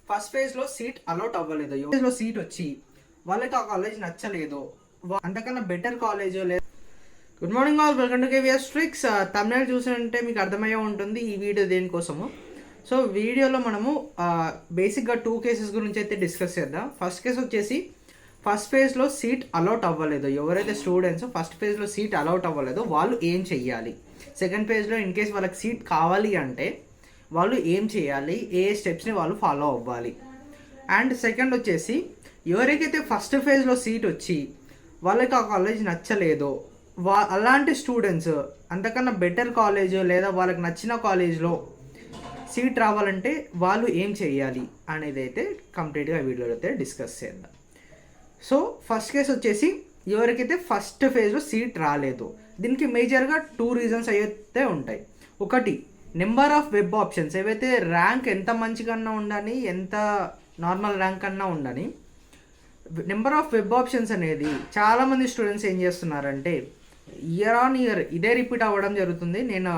First ఫేజ్లో seat allot అవ్వలేదు, ఫేజ్లో సీట్ వచ్చి వాళ్ళకి ఆ కాలేజ్ నచ్చలేదు, అంతకన్నా బెటర్ కాలేజ్ లేదు. Good morning all, welcome to KVS tricks. Tamil చూసినంటే మీకు అర్థమయ్యే ఉంటుంది ఈ వీడియో దేనికోసము. సో వీడియోలో మనము బేసిక్గా 2 కేసెస్ గురించి అయితే డిస్కస్ చేద్దాం. ఫస్ట్ కేసు వచ్చేసి ఫస్ట్ ఫేజ్లో సీట్ అలాట్ అవ్వలేదు, ఎవరైతే స్టూడెంట్స్ ఫస్ట్ ఫేజ్లో సీట్ అలాట్ అవ్వలేదో వాళ్ళు ఏం చెయ్యాలి. సెకండ్ ఫేజ్లో ఇన్ కేస్ వాళ్ళకి సీట్ కావాలి అంటే వాళ్ళు ఏం చేయాలి, ఏ స్టెప్స్ని వాళ్ళు ఫాలో అవ్వాలి. అండ్ సెకండ్ వచ్చేసి ఎవరికైతే ఫస్ట్ ఫేజ్లో సీట్ వచ్చి వాళ్ళకి ఆ కాలేజ్ నచ్చలేదో అలాంటి స్టూడెంట్స్ అంతకన్నా బెటర్ కాలేజ్ లేదా వాళ్ళకి నచ్చిన కాలేజ్లో సీట్ రావాలంటే వాళ్ళు ఏం చేయాలి అనేది అయితే కంప్లీట్గా వీడియోలో అయితే డిస్కస్ చేద్దాం. సో ఫస్ట్ కేసు వచ్చేసి ఎవరికైతే ఫస్ట్ ఫేజ్లో సీట్ రాలేదు, దీనికి మేజర్గా 2 రీజన్స్ అయితే ఉంటాయి. ఒకటి, నెంబర్ ఆఫ్ వెబ్ ఆప్షన్స్. ఏవైతే ర్యాంక్ ఎంత మంచిగా ఉండని, ఎంత నార్మల్ ర్యాంక్ అన్నా ఉండని, నెంబర్ ఆఫ్ వెబ్ ఆప్షన్స్ అనేది చాలామంది స్టూడెంట్స్ ఏం చేస్తున్నారంటే ఇయర్ ఆన్ ఇయర్ ఇదే రిపీట్ అవ్వడం జరుగుతుంది. నేను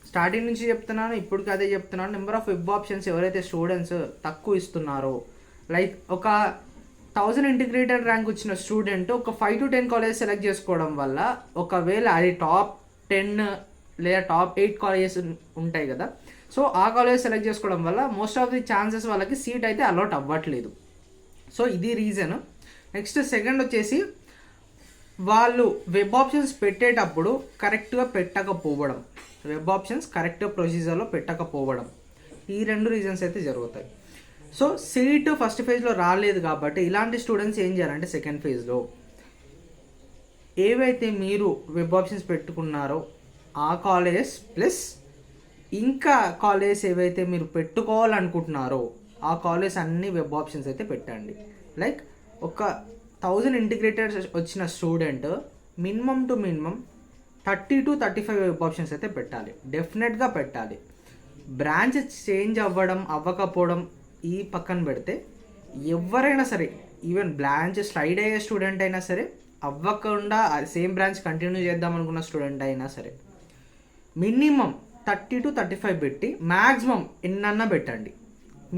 స్టార్టింగ్ నుంచి చెప్తున్నాను, ఇప్పటికి అదే చెప్తున్నాను. నెంబర్ ఆఫ్ వెబ్ ఆప్షన్స్ ఎవరైతే స్టూడెంట్స్ తక్కువ ఇస్తున్నారో, లైక్ ఒక 1000 ఇంటిగ్రేటెడ్ ర్యాంక్ వచ్చిన స్టూడెంట్ ఒక 5 to 10 కాలేజ్ సెలెక్ట్ చేసుకోవడం వల్ల, ఒకవేళ అది టాప్ 10 లేదా టాప్ 8 కాలేజెస్ ఉంటాయి కదా, సో ఆ కాలేజ్ సెలెక్ట్ చేసుకోవడం వల్ల మోస్ట్ ఆఫ్ ది ఛాన్సెస్ వాళ్ళకి సీట్ అయితే అలాట్ అవ్వట్లేదు. సో ఇది రీజన్. నెక్స్ట్ సెకండ్ వచ్చేసి వాళ్ళు వెబ్ ఆప్షన్స్ పెట్టేటప్పుడు కరెక్ట్గా పెట్టకపోవడం, వెబ్ ఆప్షన్స్ కరెక్ట్ ప్రొసీజర్లో పెట్టకపోవడం, ఈ 2 రీజన్స్ అయితే జరుగుతాయి. సో సీట్ ఫస్ట్ ఫేజ్లో రాలేదు కాబట్టి ఇలాంటి స్టూడెంట్స్ ఏం చేయాలంటే సెకండ్ ఫేజ్లో ఏవైతే మీరు వెబ్ ఆప్షన్స్ పెట్టుకున్నారో ఆ కాలేజెస్ ప్లస్ ఇంకా కాలేజెస్ ఏవైతే మీరు పెట్టుకోవాలనుకుంటున్నారో ఆ కాలేజ్ అన్ని వెబ్ ఆప్షన్స్ అయితే పెట్టండి. లైక్ ఒక 1000 ఇంటిగ్రేటెడ్ వచ్చిన student minimum to minimum 30 to 35 web options అయితే పెట్టాలి, డెఫినెట్గా పెట్టాలి. బ్రాంచ్ చేంజ్ అవ్వకపోవడం ఈ పక్కన పెడితే, ఎవరైనా సరే ఈవెన్ బ్రాంచ్ స్లైడ్ అయ్యే స్టూడెంట్ అయినా సరే, అవ్వకుండా సేమ్ బ్రాంచ్ కంటిన్యూ చేద్దాం అనుకున్న స్టూడెంట్ అయినా సరే, మినిమం 30 to 35 పెట్టి మ్యాక్సిమం ఎన్నన్నా పెట్టండి.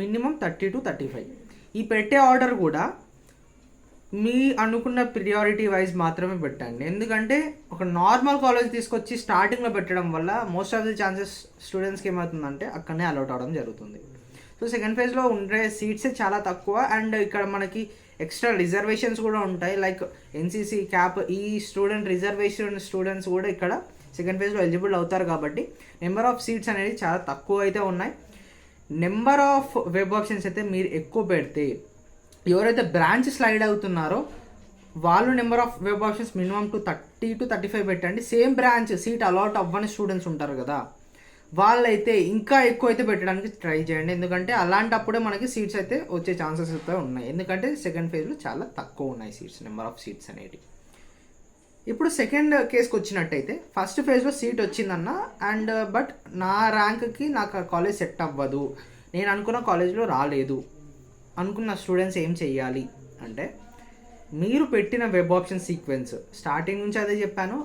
Minimum 30 to 35. ఈ పెట్టే ఆర్డర్ కూడా మీ అనుకున్న ప్రియారిటీ వైజ్ మాత్రమే పెట్టండి. ఎందుకంటే ఒక నార్మల్ కాలేజ్ తీసుకొచ్చి స్టార్టింగ్లో పెట్టడం వల్ల మోస్ట్ ఆఫ్ ది ఛాన్సెస్ స్టూడెంట్స్కి ఏమవుతుందంటే అక్కడనే అలాట్ అవడం జరుగుతుంది. సో సెకండ్ ఫేజ్లో ఉండే సీట్సే చాలా తక్కువ. అండ్ ఇక్కడ మనకి ఎక్స్ట్రా రిజర్వేషన్స్ కూడా ఉంటాయి. లైక్ NCC క్యాప్, ఈ స్టూడెంట్ రిజర్వేషన్ స్టూడెంట్స్ కూడా ఇక్కడ సెకండ్ ఫేజ్లో ఎలిజిబుల్ అవుతారు. కాబట్టి నెంబర్ ఆఫ్ సీట్స్ అనేది చాలా తక్కువ అయితే ఉన్నాయి. నెంబర్ ఆఫ్ వెబ్ ఆప్షన్స్ అయితే మీరు ఎక్కువ పెడితే, ఎవరైతే బ్రాంచ్ స్లైడ్ అవుతున్నారో వాళ్ళు number of web options minimum 30 to 35 పెట్టండి. సేమ్ బ్రాంచ్ సీట్ అలాట్ అవ్వని స్టూడెంట్స్ ఉంటారు కదా, వాళ్ళైతే ఇంకా ఎక్కువ అయితే పెట్టడానికి ట్రై చేయండి. ఎందుకంటే అలాంటప్పుడే మనకి సీట్స్ అయితే వచ్చే ఛాన్సెస్ అయితే ఉన్నాయి. ఎందుకంటే సెకండ్ ఫేజ్లో చాలా తక్కువ ఉన్నాయి సీట్స్, నెంబర్ ఆఫ్ సీట్స్ అనేవి. ఇప్పుడు సెకండ్ కేసుకి వచ్చినట్టయితే, ఫస్ట్ ఫేజ్లో సీట్ వచ్చిందన్న అండ్ బట్ నా ర్యాంక్కి నాకు ఆ కాలేజ్ సెట్ అవ్వదు, నేను అనుకున్న కాలేజ్లో రాలేదు అనుకున్న స్టూడెంట్స్ ఏం చెయ్యాలి అంటే, మీరు పెట్టిన వెబ్ ఆప్షన్ సీక్వెన్స్, స్టార్టింగ్ నుంచి అదే చెప్పాను,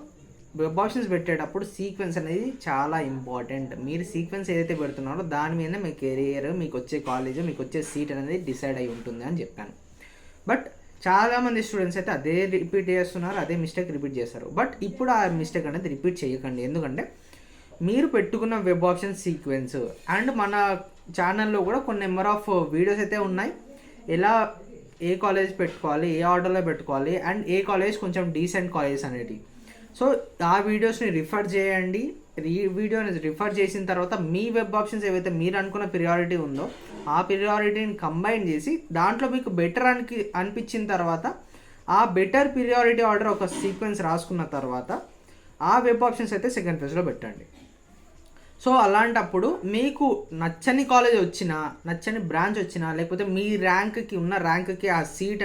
వెబ్ ఆప్షన్స్ పెట్టేటప్పుడు సీక్వెన్స్ అనేది చాలా ఇంపార్టెంట్. మీరు సీక్వెన్స్ ఏదైతే పెడుతున్నారో దాని మీద మీ కెరియర్, మీకు వచ్చే కాలేజ్, మీకు వచ్చే సీట్ అనేది డిసైడ్ అయి ఉంటుంది అని చెప్పాను. బట్ చాలామంది స్టూడెంట్స్ అయితే అదే రిపీట్ చేస్తున్నారు, అదే మిస్టేక్ రిపీట్ చేస్తారు. బట్ ఇప్పుడు ఆ మిస్టేక్ అనేది రిపీట్ చేయకండి. ఎందుకంటే మీరు పెట్టుకున్న వెబ్ ఆప్షన్ సీక్వెన్స్ అండ్ మన ఛానల్లో కూడా కొన్ని నెంబర్ ఆఫ్ వీడియోస్ అయితే ఉన్నాయి, ఎలా ఏ కాలేజ్ పెట్టుకోవాలి, ఏ ఆర్డర్లో పెట్టుకోవాలి అండ్ ఏ కాలేజ్ కొంచెం డీసెంట్ కాలేజ్ అనేది. సో ఆ వీడియోస్ని రిఫర్ చేయండి. వీడియోని రిఫర్ చేసిన తర్వాత మీ వెబ్ ఆప్షన్స్ ఏవైతే మీరు అనుకున్న ప్రియారిటీ ఉందో ఆ ప్రియారిటీని కంబైన్ చేసి దాంట్లో మీకు బెటర్ అనిపించిన తర్వాత ఆ బెటర్ ప్రియారిటీ ఆర్డర్ ఒక సీక్వెన్స్ రాసుకున్న తర్వాత ఆ వెబ్ ఆప్షన్స్ అయితే సెకండ్ ఫేజ్లో పెట్టండి. సో అలాంటప్పుడు మీకు నచ్చని కాలేజ్ వచ్చినా, నచ్చని బ్రాంచ్ వచ్చినా, లేకపోతే మీ ర్యాంక్కి ఉన్న ర్యాంక్కి ఆ సీట్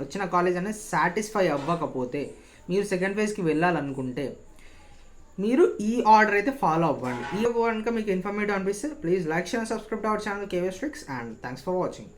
వచ్చిన కాలేజ్ అనేది సాటిస్ఫై అవ్వకపోతే, మీరు సెకండ్ ఫేజ్కి వెళ్ళాలనుకుంటే మీరు ఈ ఆర్డర్ అయితే ఫాలో అవ్వండి. ఈ కనుక మీకు ఇన్ఫర్మేటివ్ అనిపిస్తే please like, share, subscribe to our channel KVS tricks. And thanks for watching.